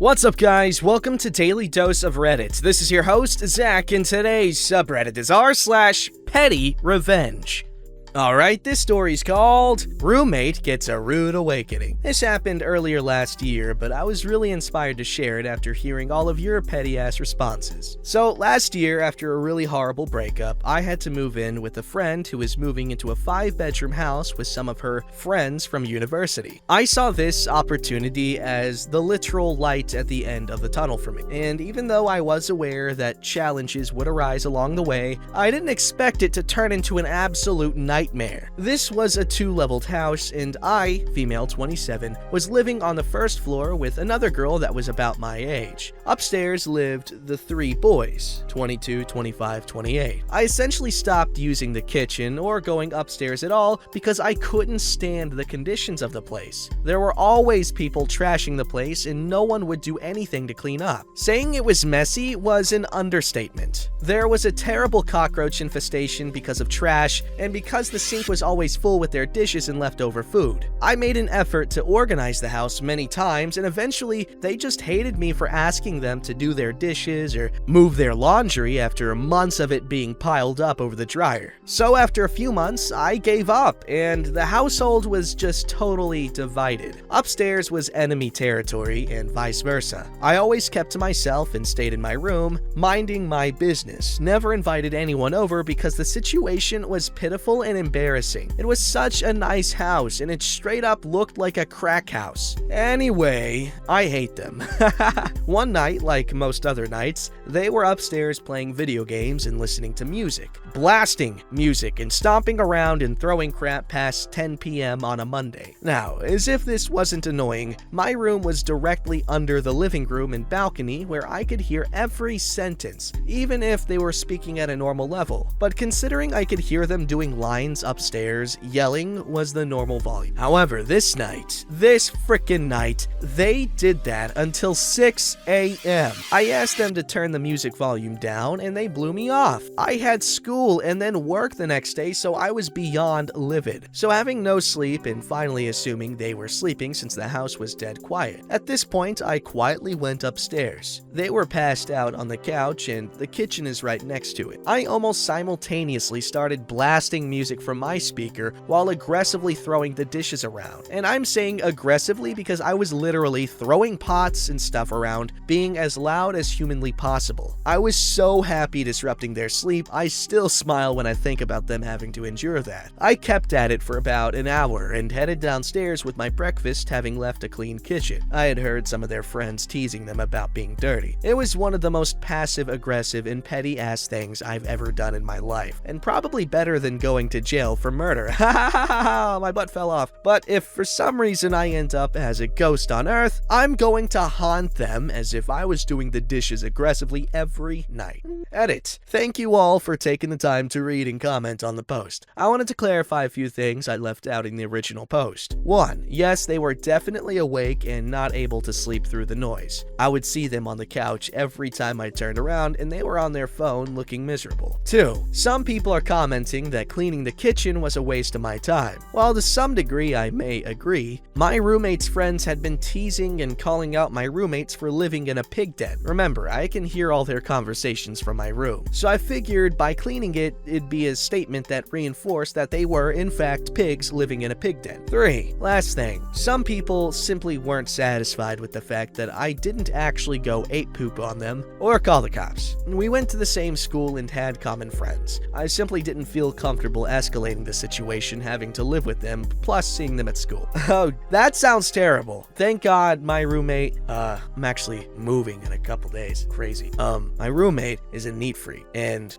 What's up, guys? Welcome to Daily Dose of Reddit. This is your host, Zach, and today's subreddit is r/ProRevenge. Alright, this story's called Roommate Gets a Rude Awakening. This happened earlier last year, but I was really inspired to share it after hearing all of your petty-ass responses. So, last year, after a really horrible breakup, I had to move in with a friend who was moving into a 5-bedroom house with some of her friends from university. I saw this opportunity as the literal light at the end of the tunnel for me, and even though I was aware that challenges would arise along the way, I didn't expect it to turn into an absolute nightmare. This was a 2-leveled house, and I, female 27, was living on the first floor with another girl that was about my age. Upstairs lived the 3 boys, 22, 25, 28. I essentially stopped using the kitchen or going upstairs at all because I couldn't stand the conditions of the place. There were always people trashing the place and no one would do anything to clean up. Saying it was messy was an understatement. There was a terrible cockroach infestation because of trash and because the sink was always full with their dishes and leftover food. I made an effort to organize the house many times, and eventually they just hated me for asking them to do their dishes or move their laundry after months of it being piled up over the dryer. So after a few months, I gave up, and the household was just totally divided. Upstairs was enemy territory and vice versa. I always kept to myself and stayed in my room, minding my business. Never invited anyone over because the situation was pitiful and embarrassing. It was such a nice house, and it straight up looked like a crack house. Anyway, I hate them. One night, like most other nights, they were upstairs playing video games and listening to music. Blasting music and stomping around and throwing crap past 10 p.m. on a Monday. Now, as if this wasn't annoying, my room was directly under the living room and balcony where I could hear every sentence, even if they were speaking at a normal level. But considering I could hear them doing lines upstairs, yelling was the normal volume. However, this frickin' night, they did that until 6 a.m. I asked them to turn the music volume down and they blew me off. I had school and then work the next day, so I was beyond livid. So having no sleep and finally assuming they were sleeping since the house was dead quiet. At this point, I quietly went upstairs. They were passed out on the couch and the kitchen is right next to it. I almost simultaneously started blasting music from my speaker while aggressively throwing the dishes around. And I'm saying aggressively because I was literally throwing pots and stuff around, being as loud as humanly possible. I was so happy disrupting their sleep, I still smile when I think about them having to endure that. I kept at it for about an hour and headed downstairs with my breakfast, having left a clean kitchen. I had heard some of their friends teasing them about being dirty. It was one of the most passive-aggressive and petty-ass things I've ever done in my life, and probably better than going to jail for murder. Ha ha ha ha, my butt fell off. But if for some reason I end up as a ghost on Earth, I'm going to haunt them as if I was doing the dishes aggressively every night. Edit. Thank you all for taking the time to read and comment on the post. I wanted to clarify a few things I left out in the original post. 1. Yes, they were definitely awake and not able to sleep through the noise. I would see them on the couch every time I turned around and they were on their phone looking miserable. 2. Some people are commenting that cleaning the kitchen was a waste of my time. While to some degree I may agree, my roommate's friends had been teasing and calling out my roommates for living in a pig den. Remember, I can hear all their conversations from my room. So I figured by cleaning it, it'd be a statement that reinforced that they were, in fact, pigs living in a pig den. 3. Last thing. Some people simply weren't satisfied with the fact that I didn't actually go ape poop on them or call the cops. We went to the same school and had common friends. I simply didn't feel comfortable escalating the situation having to live with them, plus seeing them at school. Oh, that sounds terrible. Thank God my roommate, I'm actually moving in a couple days. Crazy. My roommate is a neat freak, and,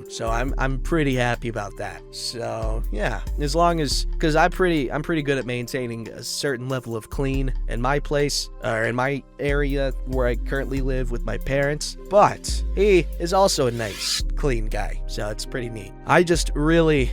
so I'm pretty happy about that. So, yeah, as long as, cause I'm pretty good at maintaining a certain level of clean in my place, or in my area where I currently live with my parents, but he is also a nice, clean guy, so it's pretty neat. I just really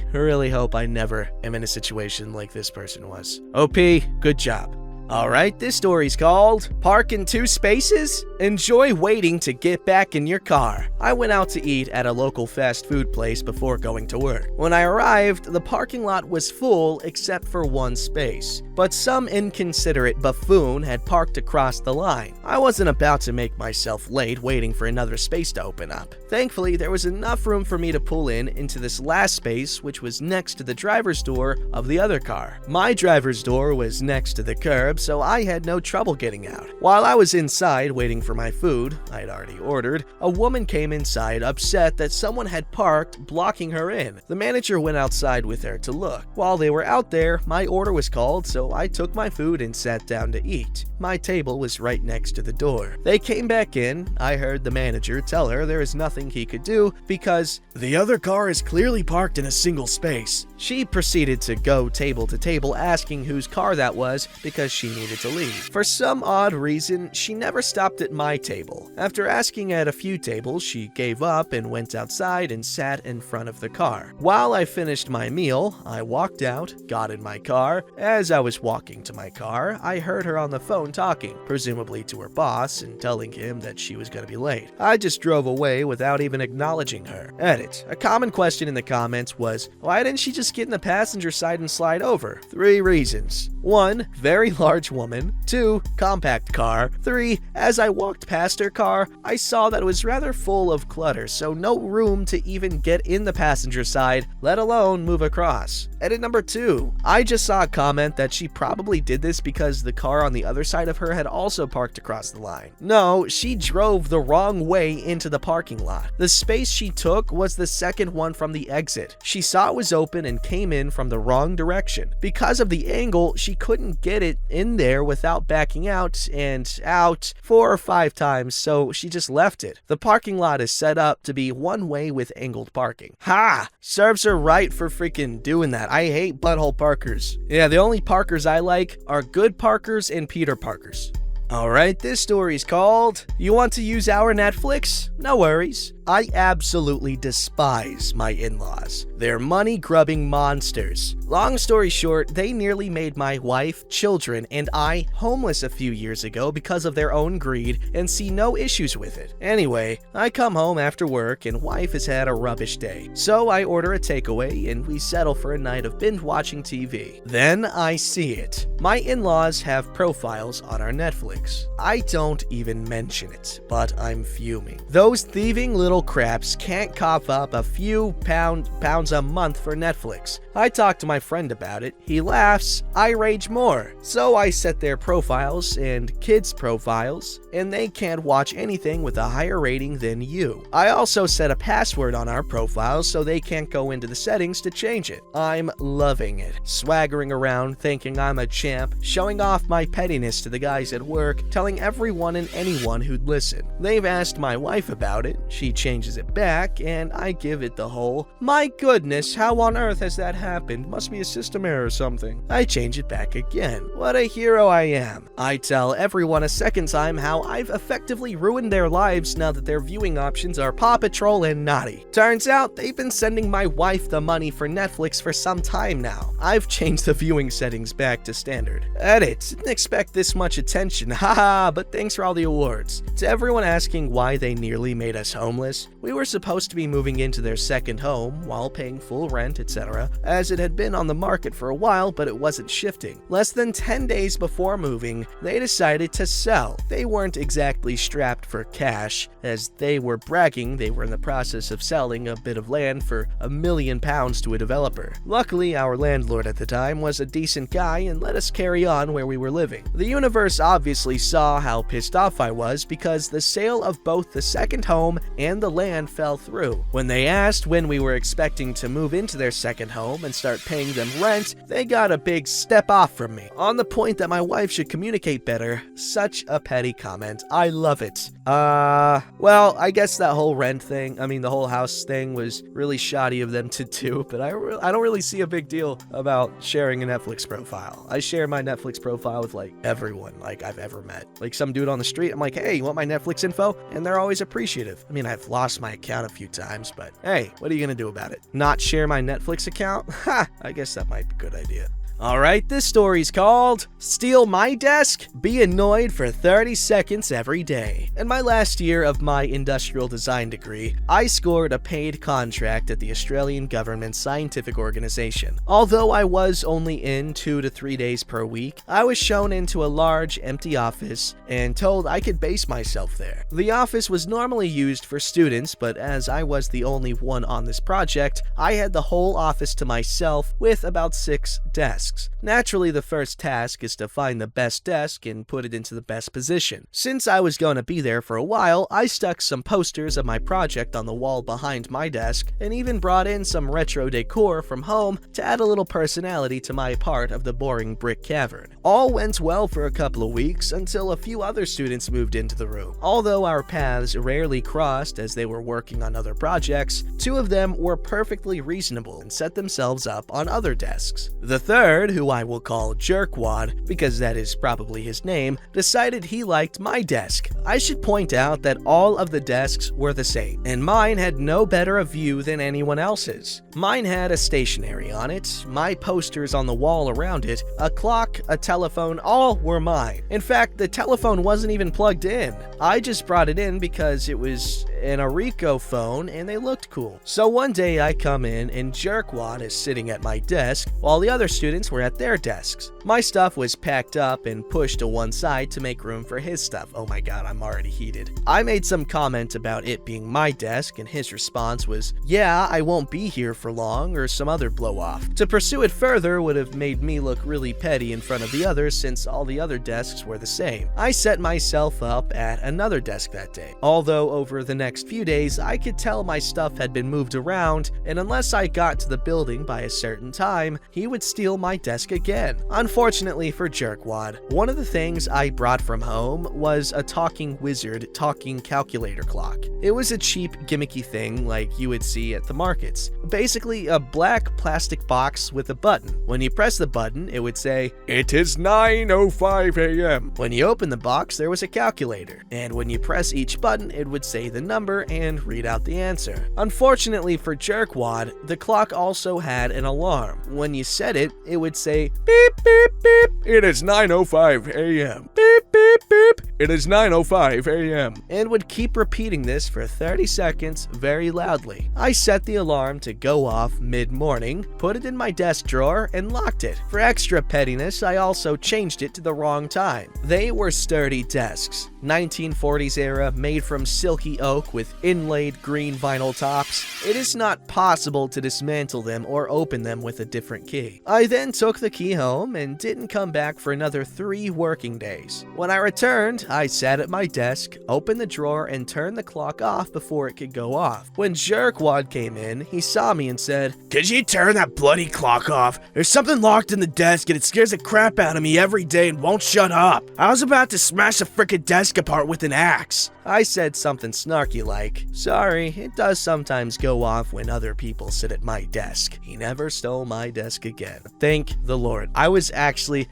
hope I never am in a situation like this person was. OP, good job. Alright, this story's called Park in 2 Spaces? Enjoy waiting to get back in your car. I went out to eat at a local fast food place before going to work. When I arrived, the parking lot was full except for one space, but some inconsiderate buffoon had parked across the line. I wasn't about to make myself late waiting for another space to open up. Thankfully, there was enough room for me to pull into this last space, which was next to the driver's door of the other car. My driver's door was next to the curb, so I had no trouble getting out. While I was inside waiting for my food I'd already ordered, a woman came inside upset that someone had parked blocking her in. The manager went outside with her to look. While they were out there, my order was called, so I took my food and sat down to eat. My table was right next to the door. They came back in. I heard the manager tell her there is nothing he could do because the other car is clearly parked in a single space. She proceeded to go table to table asking whose car that was because she needed to leave. For some odd reason, she never stopped at my table. After asking at a few tables, she gave up and went outside and sat in front of the car. While I finished my meal, I walked out, got in my car. As I was walking to my car, I heard her on the phone talking, presumably to her boss, and telling him that she was going to be late. I just drove away without even acknowledging her. Edit. A common question in the comments was, why didn't she just get in the passenger side and slide over? 3 reasons. 1. Very large woman. 2. Compact car. 3. As I walked past her car, I saw that it was rather full of clutter, so no room to even get in the passenger side, let alone move across. Edit number 2. I just saw a comment that she probably did this because the car on the other side of her had also parked across the line. No, she drove the wrong way into the parking lot. The space she took was the second one from the exit. She saw it was open and came in from the wrong direction. Because of the angle, she couldn't get it in there without backing out and out 4 or 5 times, so she just left it. The parking lot is set up to be one way with angled parking. Ha! Serves her right for freaking doing that. I hate butthole parkers. Yeah, the only parkers I like are good parkers and Peter Parkers. Alright, this story's called, You Want to Use Our Netflix? No worries. I absolutely despise my in-laws. They're money-grubbing monsters. Long story short, they nearly made my wife, children, and I homeless a few years ago because of their own greed and see no issues with it. Anyway, I come home after work and wife has had a rubbish day. So I order a takeaway and we settle for a night of binge-watching TV. Then I see it. My in-laws have profiles on our Netflix. I don't even mention it, but I'm fuming. Those thieving little craps can't cough up a few pounds a month for Netflix. I talk to my friend about it, he laughs, I rage more. So I set their profiles and kids' profiles, and they can't watch anything with a higher rating than you. I also set a password on our profiles so they can't go into the settings to change it. I'm loving it. Swaggering around, thinking I'm a champ, showing off my pettiness to the guys at work, telling everyone and anyone who'd listen. They've asked my wife about it, she changes it back, and I give it the whole, my goodness, how on earth has that happened? Must be a system error or something. I change it back again. What a hero I am. I tell everyone a second time how I've effectively ruined their lives now that their viewing options are Paw Patrol and Naughty. Turns out they've been sending my wife the money for Netflix for some time now. I've changed the viewing settings back to standard. Edit. Didn't expect this much attention, haha, but thanks for all the awards. To everyone asking why they nearly made us homeless, we were supposed to be moving into their second home while paying full rent, etc., as it had been on the market for a while, but it wasn't shifting. Less than 10 days before moving, they decided to sell. They weren't exactly strapped for cash, as they were bragging they were in the process of selling a bit of land for £1 million to a developer. Luckily, our landlord at the time was a decent guy and let us carry on where we were living. The universe obviously saw how pissed off I was because the sale of both the second home and the land fell through. When they asked when we were expecting to move into their second home and start paying them rent, they got a big step off from me. On the point that my wife should communicate better, such a petty comment. I love it. Well, I guess that whole rent thing, the whole house thing was really shoddy of them to do, but I don't really see a big deal about sharing a Netflix profile. I share my Netflix profile with everyone I've ever met. Some dude on the street, I'm like, hey, you want my Netflix info? And they're always appreciative. I've lost my account a few times, but hey, what are you gonna do about it? Not share my Netflix account? Ha! I guess that might be a good idea. Alright, this story's called Steal My Desk? Be Annoyed for 30 Seconds Every Day. In my last year of my industrial design degree, I scored a paid contract at the Australian government scientific organization. Although I was only in 2 to 3 days per week, I was shown into a large, empty office and told I could base myself there. The office was normally used for students, but as I was the only one on this project, I had the whole office to myself with about 6 desks. Naturally, the first task is to find the best desk and put it into the best position. Since I was going to be there for a while, I stuck some posters of my project on the wall behind my desk and even brought in some retro decor from home to add a little personality to my part of the boring brick cavern. All went well for a couple of weeks until a few other students moved into the room. Although our paths rarely crossed as they were working on other projects, 2 of them were perfectly reasonable and set themselves up on other desks. The third, who I will call Jerkwad, because that is probably his name, decided he liked my desk. I should point out that all of the desks were the same, and mine had no better a view than anyone else's. Mine had a stationery on it, my posters on the wall around it, a clock, a telephone, all were mine. In fact, the telephone wasn't even plugged in. I just brought it in because it was an Orico phone and they looked cool. So one day I come in and Jerkwad is sitting at my desk while the other students were at their desks. My stuff was packed up and pushed to one side to make room for his stuff. Oh my god, I'm already heated. I made some comment about it being my desk and his response was, "Yeah, I won't be here for long," or some other blow off. To pursue it further would have made me look really petty in front of the others since all the other desks were the same. I set myself up at another desk that day. Although over the next few days I could tell my stuff had been moved around, and unless I got to the building by a certain time, he would steal my desk again. Unfortunately for Jerkwad, one of the things I brought from home was a talking wizard talking calculator clock. It was a cheap gimmicky thing like you would see at the markets. Basically a black plastic box with a button. When you press the button, it would say, "It is 9:05 a.m. When you open the box, there was a calculator, and when you press each button, it would say the number and read out the answer. Unfortunately for Jerkwad, the clock also had an alarm. When you set it, it would say, "Beep, beep, beep, it is 9:05 a.m. Beep, beep, beep, it is 9:05 a.m. and would keep repeating this for 30 seconds very loudly. I set the alarm to go off mid-morning, put it in my desk drawer, and locked it. For extra pettiness, I also changed it to the wrong time. They were sturdy desks, 1940s era, made from silky oak with inlaid green vinyl tops. It is not possible to dismantle them or open them with a different key. I then took the key home and didn't come back for another 3 working days. When I returned, I sat at my desk, opened the drawer, and turned the clock off before it could go off. When Jerkwad came in, he saw me and said, "Could you turn that bloody clock off? There's something locked in the desk and it scares the crap out of me every day and won't shut up. I was about to smash the frickin' desk apart with an axe." I said something snarky like, "Sorry, it does sometimes go off when other people sit at my desk." He never stole my desk again. Thank the Lord. I was actually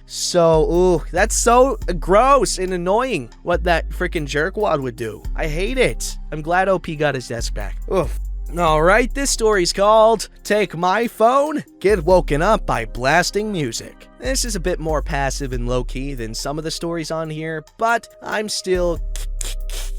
that's so gross and annoying what that freaking jerkwad would do. I hate it. I'm glad OP got his desk back. Oof. Alright, this story's called Take My Phone, Get Woken Up by Blasting Music. This is a bit more passive and low-key than some of the stories on here, but I'm still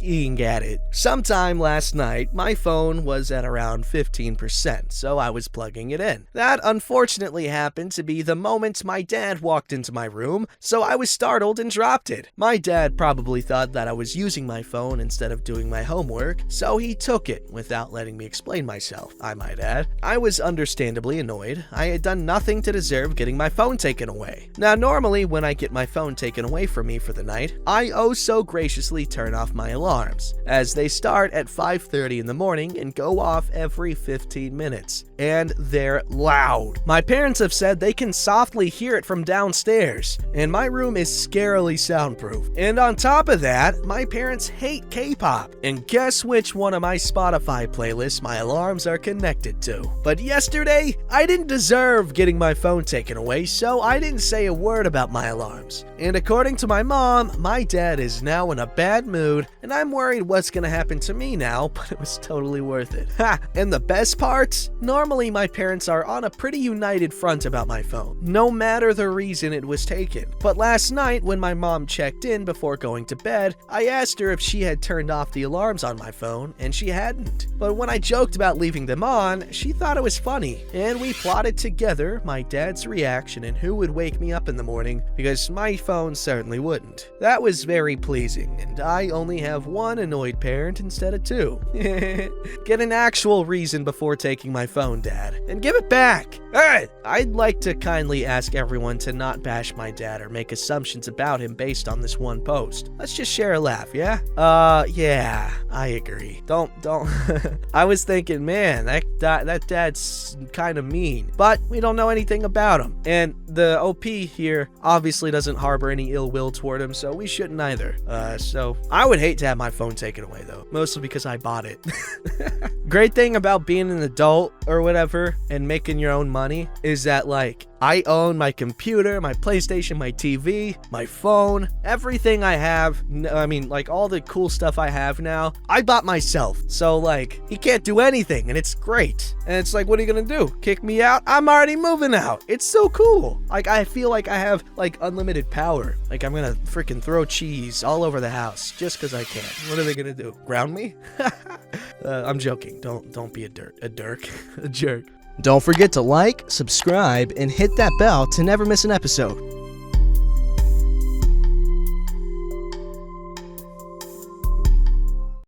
at it. Sometime last night, my phone was at around 15%, so I was plugging it in. That unfortunately happened to be the moment my dad walked into my room, so I was startled and dropped it. My dad probably thought that I was using my phone instead of doing my homework, so he took it without letting me explain myself, I might add. I was understandably annoyed. I had done nothing to deserve getting my phone taken away. Now, normally when I get my phone taken away from me for the night, I oh so graciously turn off my alarms, as they start at 5:30 in the morning and go off every 15 minutes. And they're loud. My parents have said they can softly hear it from downstairs, and my room is scarily soundproof. And on top of that, my parents hate K-pop. And guess which one of my Spotify playlists my alarms are connected to? But yesterday, I didn't deserve getting my phone taken away, so I didn't say a word about my alarms. And according to my mom, my dad is now in a bad mood, and I'm worried what's gonna happen to me now, but it was totally worth it. Ha! And the best part? Normally my parents are on a pretty united front about my phone, no matter the reason it was taken. But last night, when my mom checked in before going to bed, I asked her if she had turned off the alarms on my phone, and she hadn't. But when I joked about leaving them on, she thought it was funny, and we plotted together my dad's reaction and who would wake me up in the morning, because my phone certainly wouldn't. That was very pleasing, and I only have one annoyed parent instead of two. Get an actual reason before taking my phone, Dad, and give it back. Hey! I'd like to kindly ask everyone to not bash my dad or make assumptions about him based on this one post. Let's just share a laugh, yeah? Yeah, I agree. Don't. I was thinking, man, that dad's kind of mean, but we don't know anything about him. And the OP here obviously doesn't harbor any ill will toward him, so we shouldn't either. So I would hate to have my phone taken away, though, mostly because I bought it. Great thing about being an adult or whatever and making your own money is that, like, I own my computer, my PlayStation, my TV, my phone, everything I have. I mean, like, all the cool stuff I have now, I bought myself. So, like, he can't do anything, and it's great. And it's like, what are you gonna do? Kick me out? I'm already moving out. It's so cool. Like, I feel like I have, like, unlimited power. Like, I'm gonna freaking throw cheese all over the house just because I can. What are they gonna do? Ground me? I'm joking. Don't be a jerk. Don't forget to like, subscribe, and hit that bell to never miss an episode.